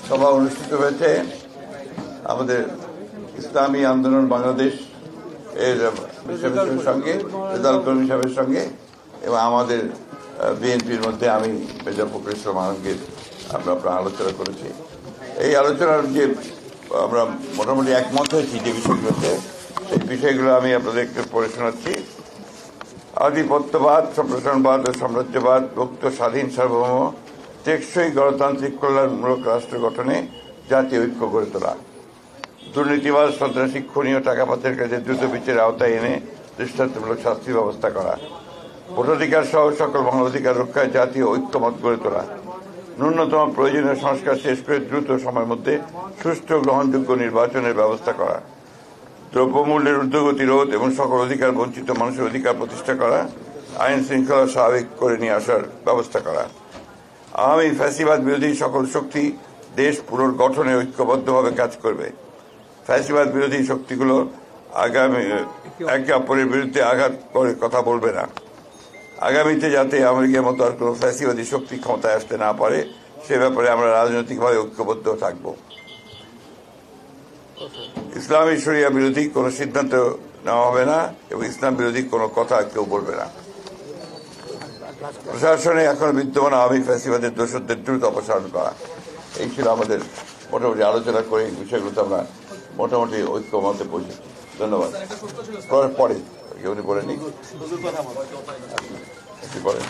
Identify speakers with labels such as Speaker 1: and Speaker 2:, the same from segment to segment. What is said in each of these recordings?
Speaker 1: সভা অনুষ্ঠিত হয়েছে আমাদের ইসলামী আন্দোলন বাংলাদেশ এর সঙ্গে, রেজাল কর্মী সাহেবের সঙ্গে এবং আমাদের বিএনপির মধ্যে আমি মেজর ফখরুল ইসলাম আলমগীর আমরা আলোচনা করেছি। এই আলোচনার যে আমরা মোটামুটি একমত হয়েছি যে বিষয়গুলোতে, সেই বিষয়গুলো আমি আপনাদেরকে পড়ে শোনাচ্ছি। আধিপত্যবাদ, সম্প্রসারণবাদ ও সাম্রাজ্যবাদ, মুক্ত, স্বাধীন, সার্বভৌম, টেকসই গণতান্ত্রিক কল্যাণমূলক রাষ্ট্র গঠনে জাতীয় ঐক্য গড়ে তোলা, দুর্নীতিবাদ, সন্ত্রাসী, খুনি ও টাকা পাচারকারীদের দ্রুত বিচারের আওতায় এনে দৃষ্টান্তমূলক শাস্তির ব্যবস্থা করা, ভোটাধিকার সহ সকল মানবাধিকার রক্ষায় জাতীয় ঐক্যমত গড়ে তোলা, ন্যূনতম প্রয়োজনীয় সংস্কার শেষ করে দ্রুত সময়ের মধ্যে সুষ্ঠু গ্রহণযোগ্য নির্বাচনের ব্যবস্থা করা, দ্রব্যমূল্যের ঊর্ধ্বগতি রোধ এবং সকল অধিকার বঞ্চিত মানুষের অধিকার প্রতিষ্ঠা করা, আইন শৃঙ্খলা স্বাভাবিক করে নিয়ে আসার ব্যবস্থা করা, আওয়ামী ফ্যাসিবাদ বিরোধী সকল শক্তি দেশ পুনর্গঠনে ঐক্যবদ্ধভাবে কাজ করবে। ফ্যাসিবাদ বিরোধী শক্তিগুলো একে অপরের বিরুদ্ধে আঘাত করে কথা বলবে না। আগামীতে যাতে আমেরিকার মতো আর কোনো ফ্যাসিবাদী শক্তি ক্ষমতায় আসতে না পারে সে ব্যাপারে আমরা রাজনৈতিকভাবে ঐক্যবদ্ধ থাকব। ইসলামী শরিয়া বিরোধী কোনো সিদ্ধান্ত নেওয়া হবে না এবং ইসলাম বিরোধী কোনো কথা কেউ বলবে না। প্রশাসনে এখন বিদ্যমান আওয়ামী ফ্যাসিবাদের দোষরদের দ্রুত অপসারণ করা। এই ছিল আমাদের মোটামুটি আলোচনা করে এই বিষয়গুলোতে আমরা মোটামুটি ঐক্যমতে পৌঁছেছি। ধন্যবাদ। পরে কেউ বলেনি বলেন।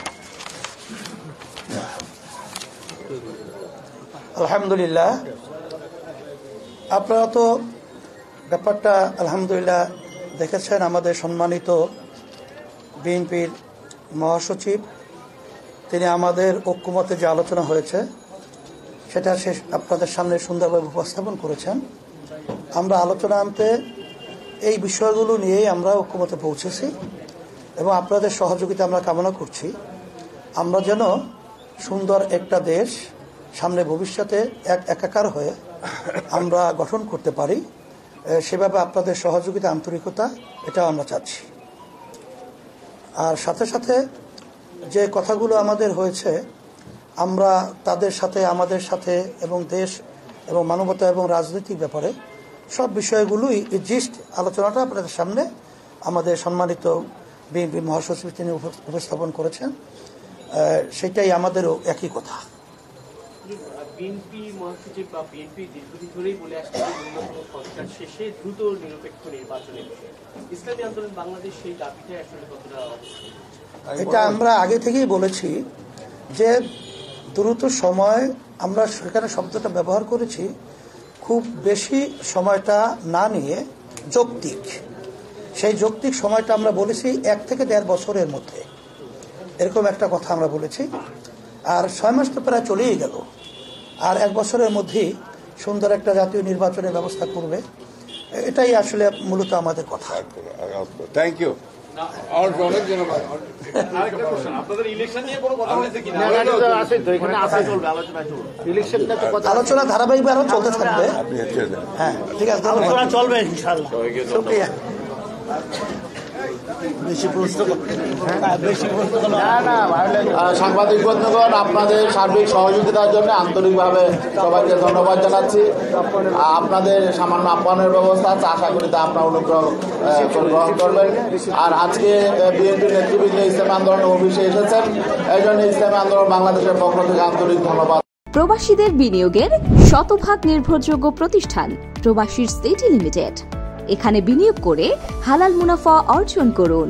Speaker 2: আলহামদুলিল্লাহ, আপনারা তো ব্যাপারটা আলহামদুলিল্লাহ দেখেছেন। আমাদের সম্মানিত বিএনপির মহাসচিব তিনি আমাদের ঐক্যমতে যে আলোচনা হয়েছে সেটা আপনাদের সামনে সুন্দরভাবে উপস্থাপন করেছেন। আমরা আলোচনা আনতে এই বিষয়গুলো নিয়েই আমরা ঐক্যমতে পৌঁছেছি এবং আপনাদের সহযোগিতা আমরা কামনা করছি। আমরা যেন সুন্দর একটা দেশ সামনে ভবিষ্যতে একাকার হয়ে আমরা গঠন করতে পারি, সেভাবে আপনাদের সহযোগিতা, আন্তরিকতা এটা আমরা চাচ্ছি। আর সাথে সাথে যে কথাগুলো আমাদের হয়েছে আমরা তাদের সাথে, আমাদের সাথে এবং দেশ এবং মানবতা এবং রাজনৈতিক ব্যাপারে সব বিষয়গুলোই জিস্ট আলোচনাটা আপনাদের সামনে আমাদের সম্মানিত বিএনপি মহাসচিব তিনি উপস্থাপন করেছেন। সেটাই আমাদেরও একই কথা।
Speaker 3: বিএনপি মহাসচিব বা বিএনপি দীর্ঘদিন ধরেই বলে আসছে সংস্কার শেষে দ্রুত নিরপেক্ষ নির্বাচনের বিষয়ে ইসলামী আন্দোলন বাংলাদেশ সেই দাবিটাই আসলে কতটা?
Speaker 2: এটা আমরা আগে থেকেই বলেছি যে দ্রুত সময়, আমরা সেখানে শব্দটা ব্যবহার করেছি, খুব বেশি সময়টা না নিয়ে যৌক্তিক, সেই যৌক্তিক সময়টা আমরা বলেছি 1 থেকে 1.5 বছরের মধ্যে, এরকম একটা কথা আমরা বলেছি। আর 6 মাস তো প্রায় চলেই গেল, আর 1 বছরের মধ্যেই সুন্দর একটা জাতীয় নির্বাচনের ব্যবস্থা করবে, এটাই আসলে মূলত আমাদের কথা।
Speaker 1: Thank you.
Speaker 2: আলোচনা ধারাবাহিক আরো চলতে থাকবে। হ্যাঁ, ঠিক আছে, আলোচনা চলবে ইনশাআল্লাহ। শুকরিয়া।
Speaker 4: সাংবাদিক বন্ধুগণ, আপনাদের সার্বিক সহযোগিতার জন্য আন্তরিকভাবে সবাইকে ধন্যবাদ জানাচ্ছি। আপনাদের সামান্য আহ্বানের ব্যবস্থা আছে, আশা করি তা আপনারা অনুগ্রহ গ্রহণ করবেন। আর আজকে বিএনপি নেতৃবৃন্দ ইসলামী আন্দোলনের অফিসে এসেছেন, এই জন্য ইসলামী আন্দোলন বাংলাদেশের পক্ষ থেকে আন্তরিক ধন্যবাদ।
Speaker 5: প্রবাসীদের বিনিয়োগের শতভাগ নির্ভরযোগ্য প্রতিষ্ঠান প্রবাসী সিটি লিমিটেড। এখানে বিনিয়োগ করে হালাল মুনাফা অর্জন করুন।